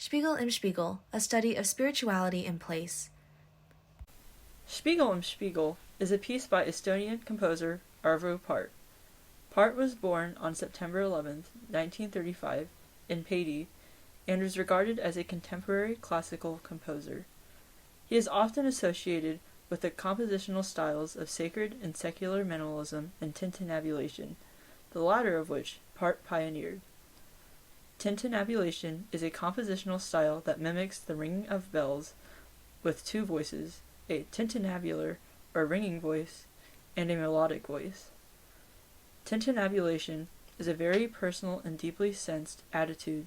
Spiegel im Spiegel, a study of spirituality in place. Spiegel im Spiegel is a piece by Estonian composer Arvo Pärt. Pärt was born on September 11, 1935, in Pärt, and is regarded as a contemporary classical composer. He is often associated with the compositional styles of sacred and secular minimalism and tintinnabulation, the latter of which Pärt pioneered. Tintinnabulation is a compositional style that mimics the ringing of bells with two voices, a tintinnabular or ringing voice, and a melodic voice. Tintinnabulation is a very personal and deeply sensed attitude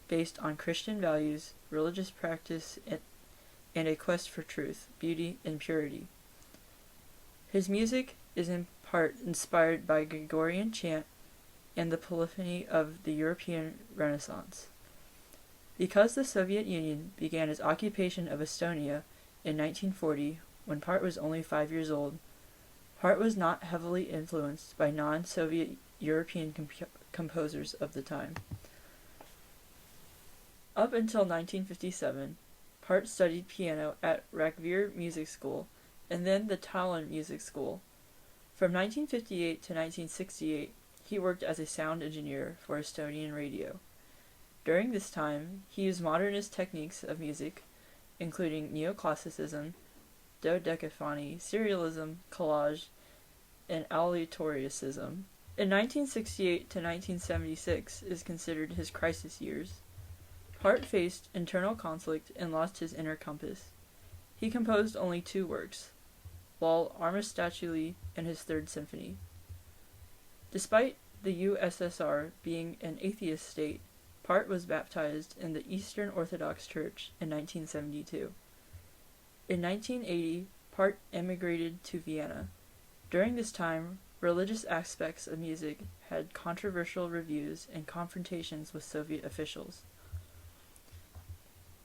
based on Christian values, religious practice, and a quest for truth, beauty, and purity. His music is in part inspired by Gregorian chant and the polyphony of the European Renaissance. Because the Soviet Union began its occupation of Estonia in 1940, when Pärt was only 5 years old, Pärt was not heavily influenced by non-Soviet European composers of the time. Up until 1957, Pärt studied piano at Rakvere Music School and then the Tallinn Music School. From 1958 to 1968, he worked as a sound engineer for Estonian radio. During this time, he used modernist techniques of music, including neoclassicism, dodecaphony, serialism, collage, and aleatoricism. In 1968 to 1976 is considered his crisis years. Pärt faced internal conflict and lost his inner compass. He composed only 2 works, while Armistice and his Third Symphony. Despite the USSR being an atheist state, Pärt was baptized in the Eastern Orthodox Church in 1972. In 1980, Pärt emigrated to Vienna. During this time, religious aspects of music had controversial reviews and confrontations with Soviet officials.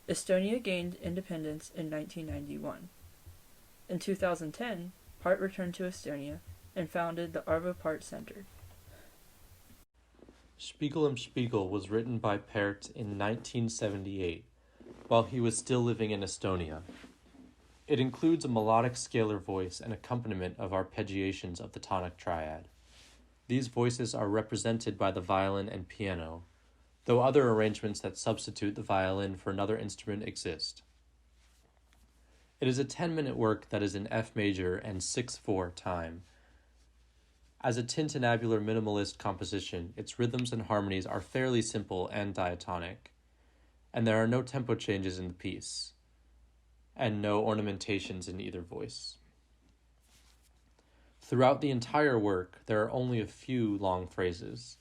Estonia gained independence in 1991. In 2010, Pärt returned to Estonia and founded the Arvo Pärt Center. Spiegel im Spiegel was written by Pärt in 1978, while he was still living in Estonia. It includes a melodic scalar voice and accompaniment of arpeggiations of the tonic triad. These voices are represented by the violin and piano, though other arrangements that substitute the violin for another instrument exist. It is a 10-minute work that is in F major and 6/4 time. As a tintinnabular minimalist composition, its rhythms and harmonies are fairly simple and diatonic, and there are no tempo changes in the piece, and no ornamentations in either voice. Throughout the entire work, there are only a few long phrases.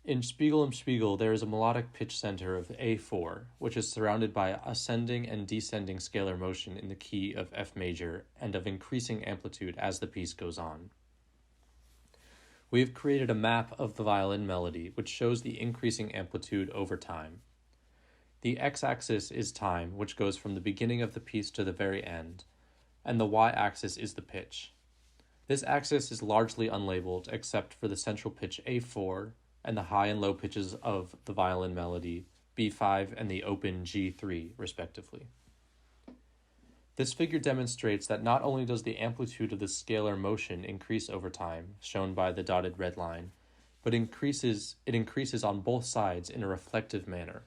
In Spiegel im Spiegel, there is a melodic pitch center of A4, which is surrounded by ascending and descending scalar motion in the key of F major and of increasing amplitude as the piece goes on. We have created a map of the violin melody, which shows the increasing amplitude over time. The x-axis is time, which goes from the beginning of the piece to the very end, and the y-axis is the pitch. This axis is largely unlabeled except for the central pitch A4 and the high and low pitches of the violin melody B5 and the open G3, respectively. This figure demonstrates that not only does the amplitude of the scalar motion increase over time, shown by the dotted red line, but it increases on both sides in a reflective manner.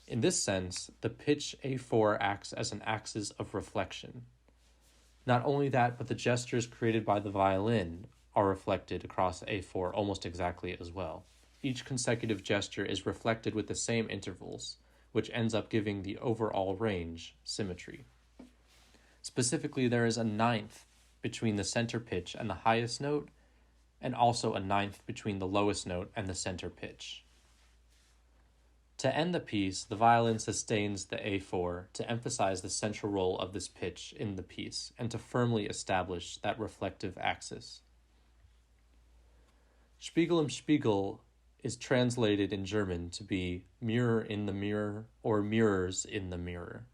In this sense, the pitch A4 acts as an axis of reflection. Not only that, but the gestures created by the violin are reflected across A4 almost exactly as well. Each consecutive gesture is reflected with the same intervals, which ends up giving the overall range symmetry. Specifically, there is a 9th between the center pitch and the highest note, and also a 9th between the lowest note and the center pitch. To end the piece, the violin sustains the A4 to emphasize the central role of this pitch in the piece and to firmly establish that reflective axis. Spiegel im Spiegel is translated in German to be mirror in the mirror or mirrors in the mirror.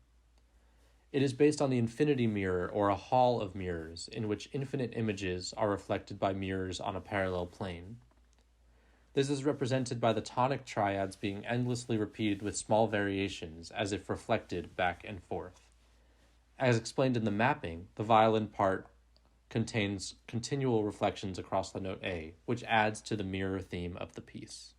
It is based on the infinity mirror, or a hall of mirrors, in which infinite images are reflected by mirrors on a parallel plane. This is represented by the tonic triads being endlessly repeated with small variations, as if reflected back and forth. As explained in the mapping, the violin part contains continual reflections across the note A, which adds to the mirror theme of the piece.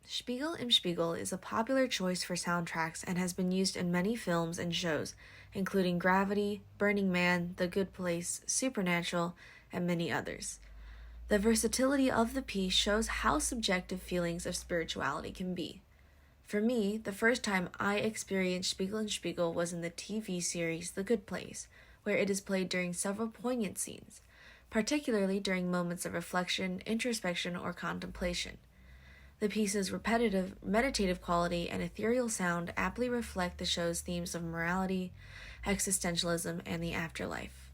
Spiegel im Spiegel is a popular choice for soundtracks and has been used in many films and shows, including Gravity, Burning Man, The Good Place, Supernatural, and many others. The versatility of the piece shows how subjective feelings of spirituality can be. For me, the first time I experienced Spiegel and Spiegel was in the TV series The Good Place, where it is played during several poignant scenes, particularly during moments of reflection, introspection, or contemplation. The piece's repetitive, meditative quality and ethereal sound aptly reflect the show's themes of morality, existentialism, and the afterlife.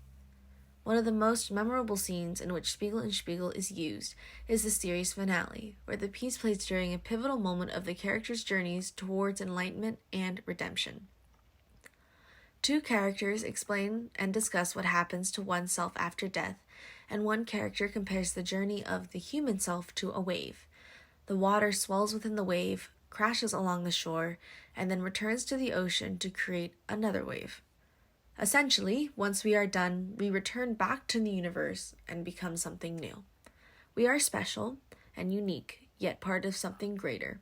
One of the most memorable scenes in which Spiegel and Spiegel is used is the series finale, where the piece plays during a pivotal moment of the characters' journeys towards enlightenment and redemption. Two characters explain and discuss what happens to oneself after death, and one character compares the journey of the human self to a wave. The water swells within the wave, crashes along the shore, and then returns to the ocean to create another wave. Essentially, once we are done, we return back to the universe and become something new. We are special and unique, yet part of something greater.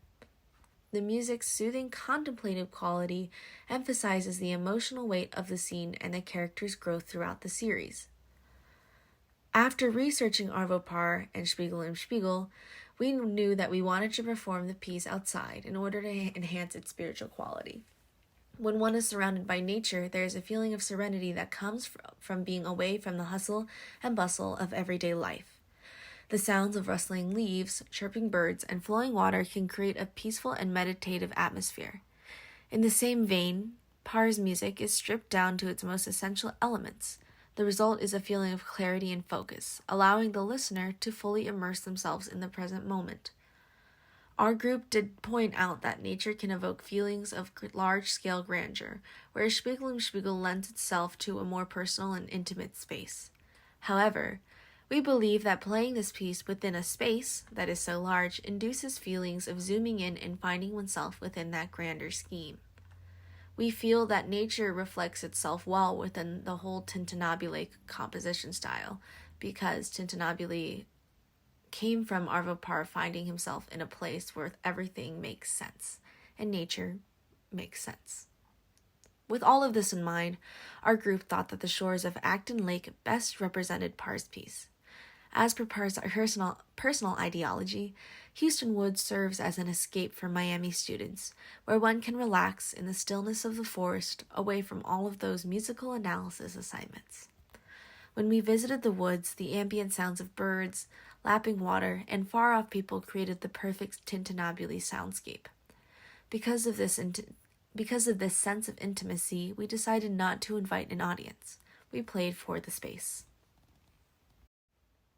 The music's soothing, contemplative quality emphasizes the emotional weight of the scene and the character's growth throughout the series. After researching Arvo Pärt and Spiegel im Spiegel, we knew that we wanted to perform the piece outside in order to enhance its spiritual quality. When one is surrounded by nature, there is a feeling of serenity that comes from being away from the hustle and bustle of everyday life. The sounds of rustling leaves, chirping birds, and flowing water can create a peaceful and meditative atmosphere. In the same vein, Pärt's music is stripped down to its most essential elements. The result is a feeling of clarity and focus, allowing the listener to fully immerse themselves in the present moment. Our group did point out that nature can evoke feelings of large-scale grandeur, whereas Spiegel im Spiegel lends itself to a more personal and intimate space. However, we believe that playing this piece within a space that is so large induces feelings of zooming in and finding oneself within that grander scheme. We feel that nature reflects itself well within the whole tintinnabule composition style, because tintinnabule came from Arvo Pärt finding himself in a place where everything makes sense, and nature makes sense. With all of this in mind, our group thought that the shores of Acton Lake best represented Pärt's piece. As per Pärt's personal ideology, Houston Woods serves as an escape for Miami students, where one can relax in the stillness of the forest away from all of those musical analysis assignments. When we visited the woods, the ambient sounds of birds, lapping water, and far-off people created the perfect tintinnabule soundscape. Because of this sense of intimacy, we decided not to invite an audience. We played for the space.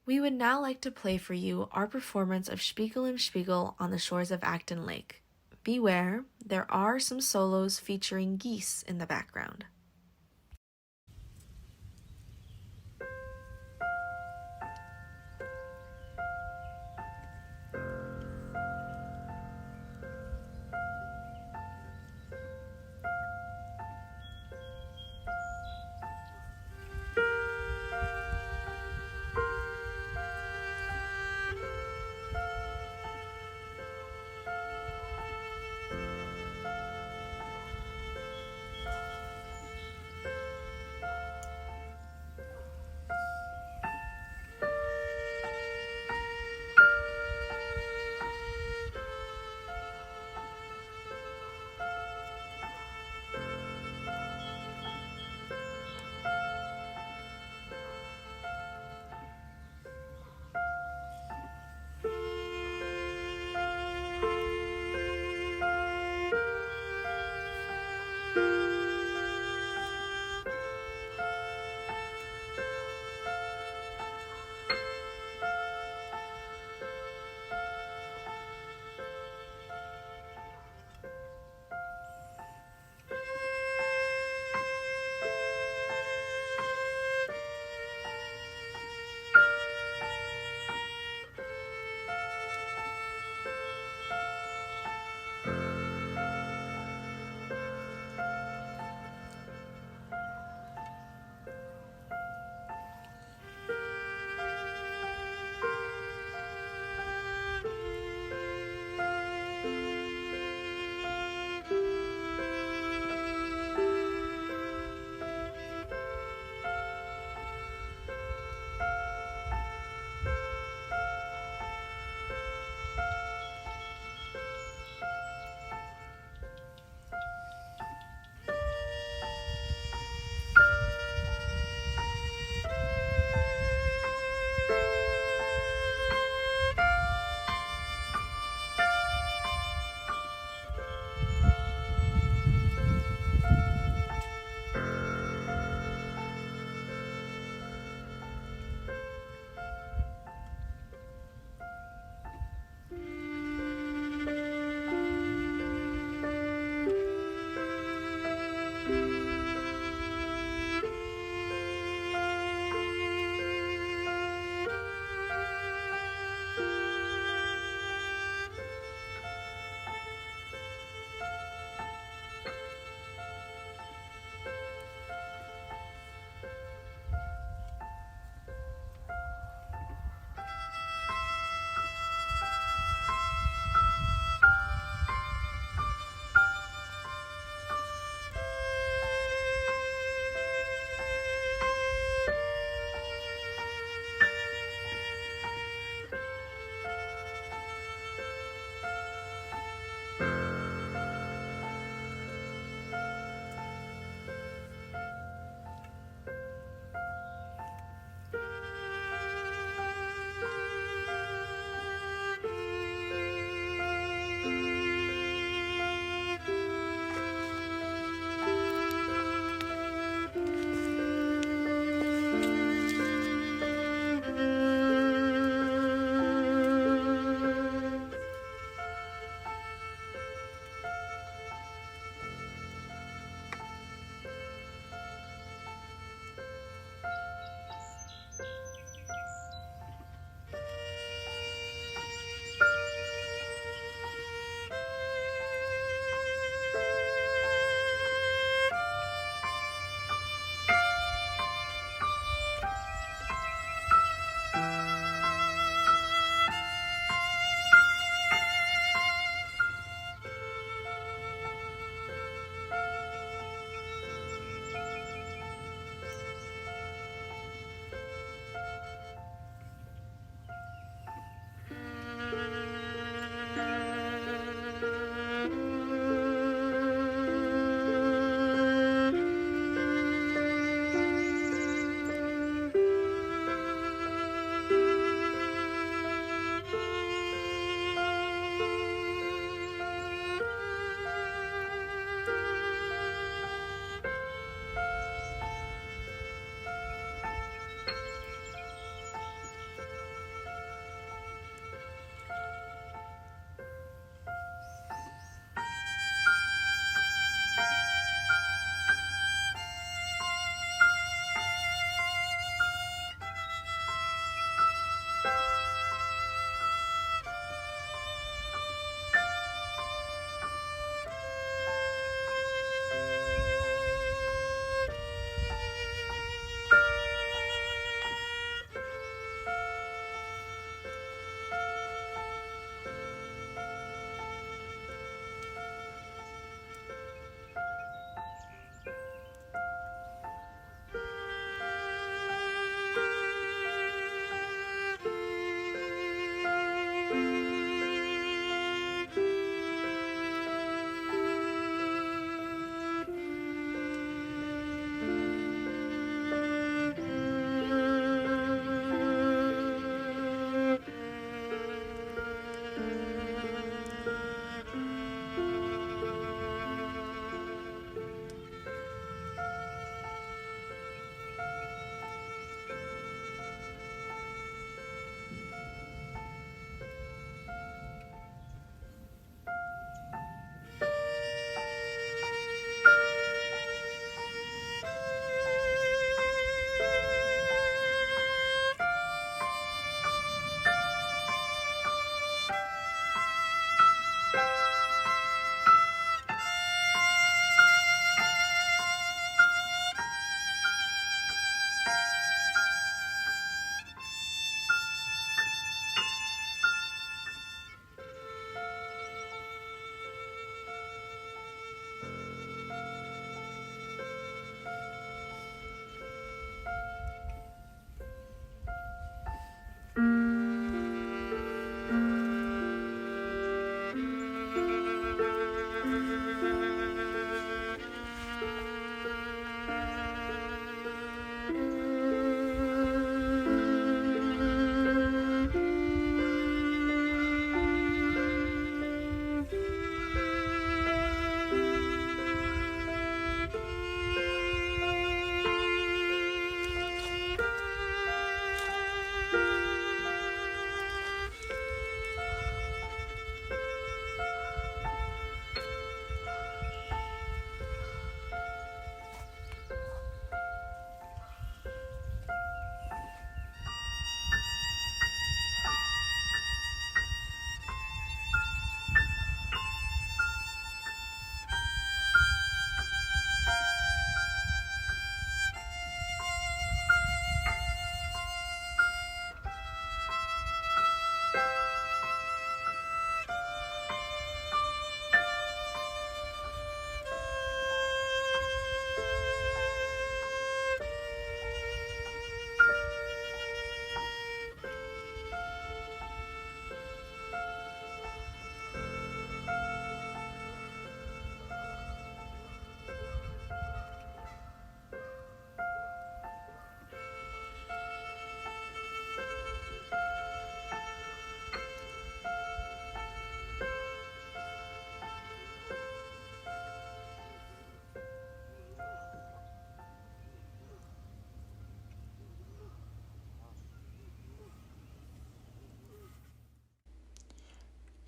We would now like to play for you our performance of Spiegel im Spiegel on the shores of Acton Lake. Beware, there are some solos featuring geese in the background.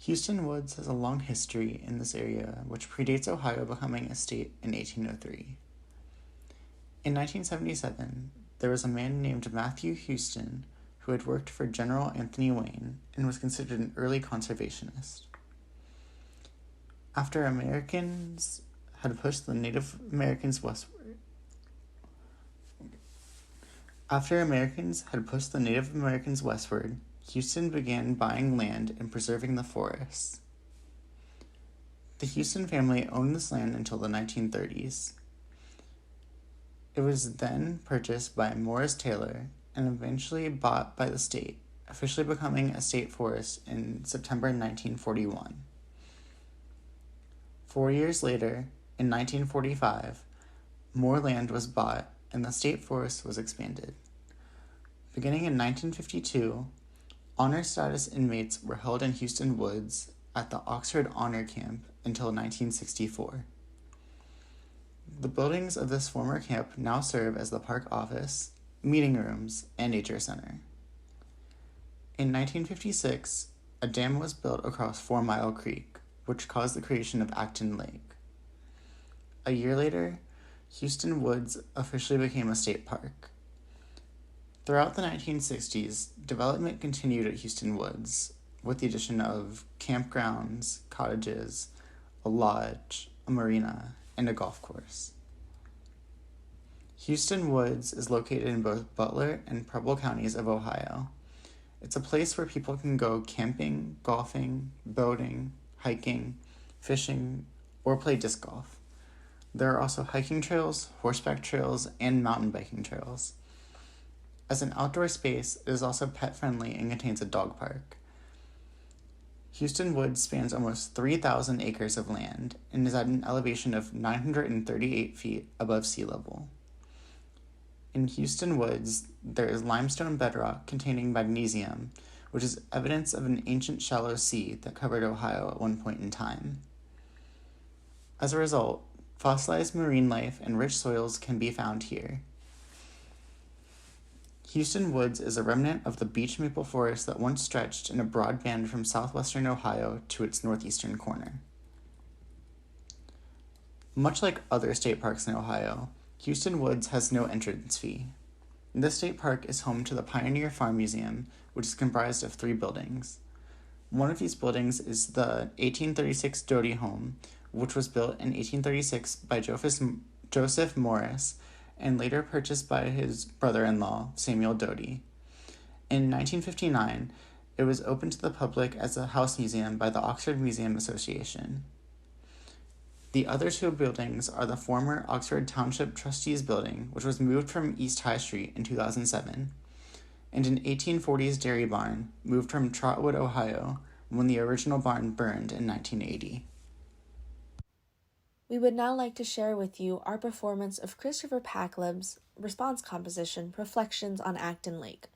Houston Woods has a long history in this area, which predates Ohio becoming a state in 1803. In 1977, there was a man named Matthew Houston who had worked for General Anthony Wayne and was considered an early conservationist. After Americans had pushed the Native Americans westward, Houston began buying land and preserving the forests. The Houston family owned this land until the 1930s. It was then purchased by Morris Taylor and eventually bought by the state, officially becoming a state forest in September 1941. 4 years later, in 1945, more land was bought and the state forest was expanded. Beginning in 1952, honor status inmates were held in Houston Woods at the Oxford Honor Camp until 1964. The buildings of this former camp now serve as the park office, meeting rooms, and nature center. In 1956, a dam was built across 4 Mile Creek, which caused the creation of Acton Lake. A year later, Houston Woods officially became a state park. Throughout the 1960s, development continued at Houston Woods, with the addition of campgrounds, cottages, a lodge, a marina, and a golf course. Houston Woods is located in both Butler and Preble counties of Ohio. It's a place where people can go camping, golfing, boating, hiking, fishing, or play disc golf. There are also hiking trails, horseback trails, and mountain biking trails. As an outdoor space, it is also pet-friendly and contains a dog park. Houston Woods spans almost 3,000 acres of land and is at an elevation of 938 feet above sea level. In Houston Woods, there is limestone bedrock containing magnesium, which is evidence of an ancient shallow sea that covered Ohio at one point in time. As a result, fossilized marine life and rich soils can be found here. Houston Woods is a remnant of the beech maple forest that once stretched in a broad band from southwestern Ohio to its northeastern corner. Much like other state parks in Ohio, Houston Woods has no entrance fee. This state park is home to the Pioneer Farm Museum, which is comprised of 3 buildings. One of these buildings is the 1836 Doty Home, which was built in 1836 by Joseph Morris and later purchased by his brother-in-law, Samuel Doty. In 1959, it was opened to the public as a house museum by the Oxford Museum Association. The other 2 buildings are the former Oxford Township Trustees Building, which was moved from East High Street in 2007, and an 1840s dairy barn moved from Trotwood, Ohio, when the original barn burned in 1980. We would now like to share with you our performance of Christopher Packleb's response composition, Reflections on Acton Lake.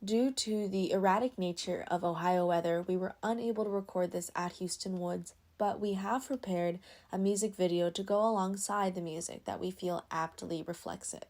Due to the erratic nature of Ohio weather, we were unable to record this at Houston Woods, but we have prepared a music video to go alongside the music that we feel aptly reflects it.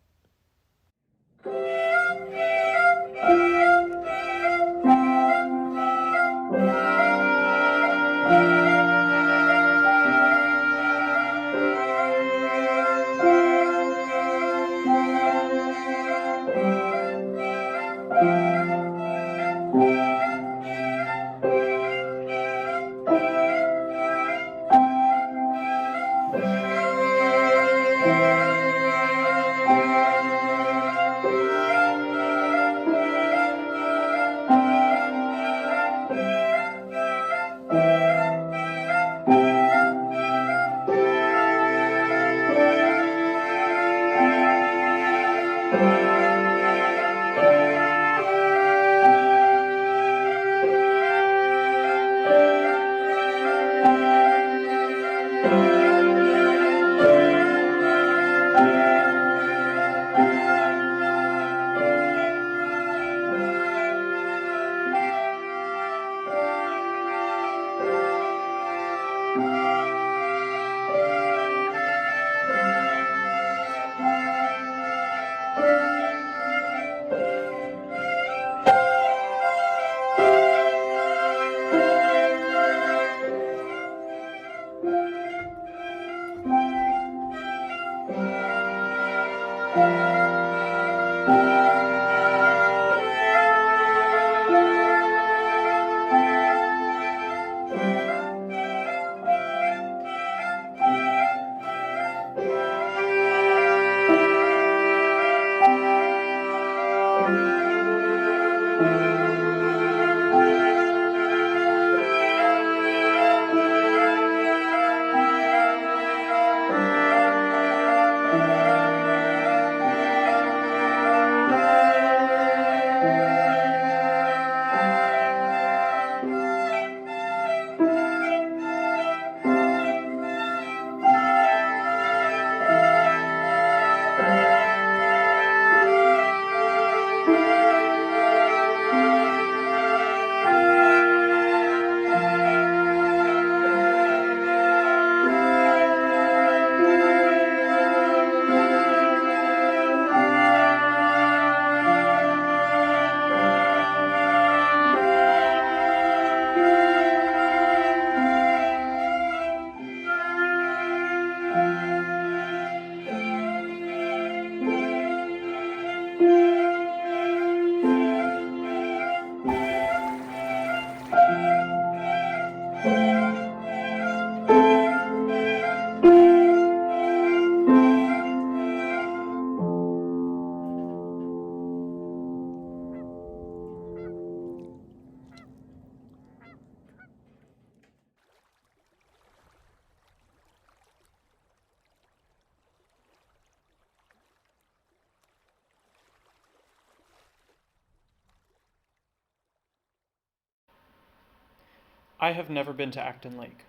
I have never been to Acton Lake.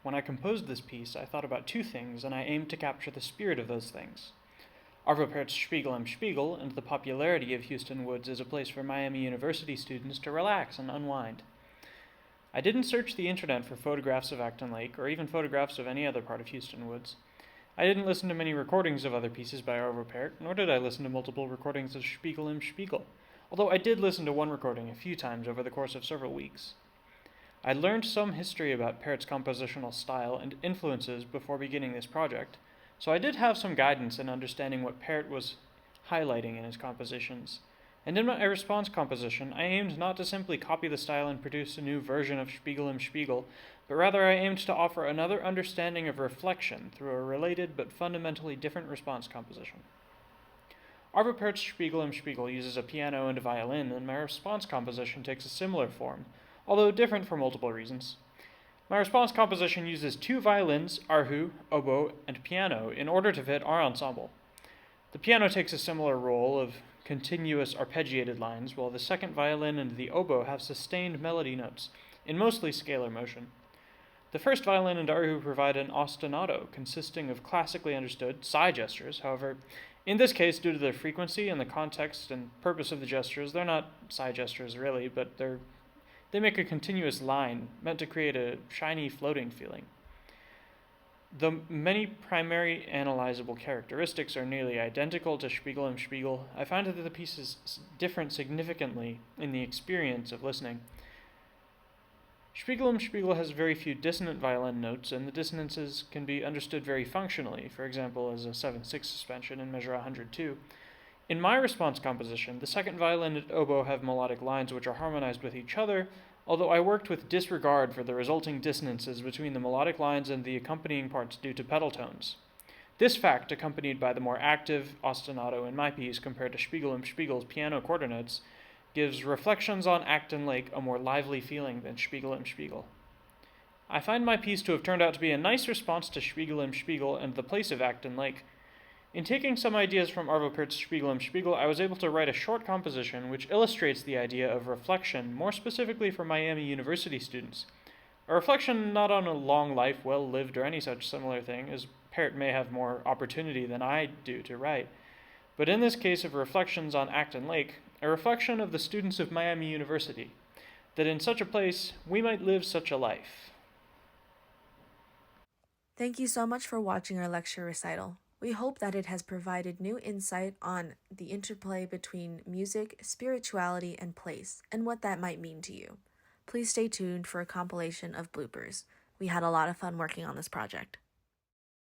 When I composed this piece, I thought about two things, and I aimed to capture the spirit of those things. Arvo Pärt's Spiegel am Spiegel and the popularity of Houston Woods is a place for Miami University students to relax and unwind. I didn't search the internet for photographs of Acton Lake or even photographs of any other part of Houston Woods. I didn't listen to many recordings of other pieces by Arvo Pärt, nor did I listen to multiple recordings of Spiegel am Spiegel, although I did listen to one recording a few times over the course of several weeks. I learned some history about Pärt's compositional style and influences before beginning this project, so I did have some guidance in understanding what Pärt was highlighting in his compositions. And in my response composition, I aimed not to simply copy the style and produce a new version of Spiegel am Spiegel, but rather I aimed to offer another understanding of reflection through a related but fundamentally different response composition. Arvo Pärt's Spiegel am Spiegel uses a piano and a violin, and my response composition takes a similar form, although different for multiple reasons. My response composition uses two violins, arhu, oboe, and piano in order to fit our ensemble. The piano takes a similar role of continuous arpeggiated lines, while the second violin and the oboe have sustained melody notes, in mostly scalar motion. The first violin and arhu provide an ostinato, consisting of classically understood psi gestures. However, in this case, due to their frequency and the context and purpose of the gestures, they're not psi gestures really, but they make a continuous line, meant to create a shiny floating feeling. Though many primary analyzable characteristics are nearly identical to Spiegel am Spiegel, I find that the pieces differ significantly in the experience of listening. Spiegel am Spiegel has very few dissonant violin notes, and the dissonances can be understood very functionally, for example as a 7/6 suspension in measure 102. In my response composition, the second violin and oboe have melodic lines which are harmonized with each other, although I worked with disregard for the resulting dissonances between the melodic lines and the accompanying parts due to pedal tones. This fact, accompanied by the more active ostinato in my piece compared to Spiegel am Spiegel's piano quarter notes, gives Reflections on Acton Lake a more lively feeling than Spiegel am Spiegel. I find my piece to have turned out to be a nice response to Spiegel am Spiegel and the place of Acton Lake. In taking some ideas from Arvo Pärt's Spiegel am Spiegel, I was able to write a short composition which illustrates the idea of reflection more specifically for Miami University students. A reflection not on a long life well lived or any such similar thing, as Pärt may have more opportunity than I do to write, but in this case of Reflections on Acton Lake, a reflection of the students of Miami University, that in such a place we might live such a life. Thank you so much for watching our lecture recital. We hope that it has provided new insight on the interplay between music, spirituality, and place, and what that might mean to you. Please stay tuned for a compilation of bloopers. We had a lot of fun working on this project.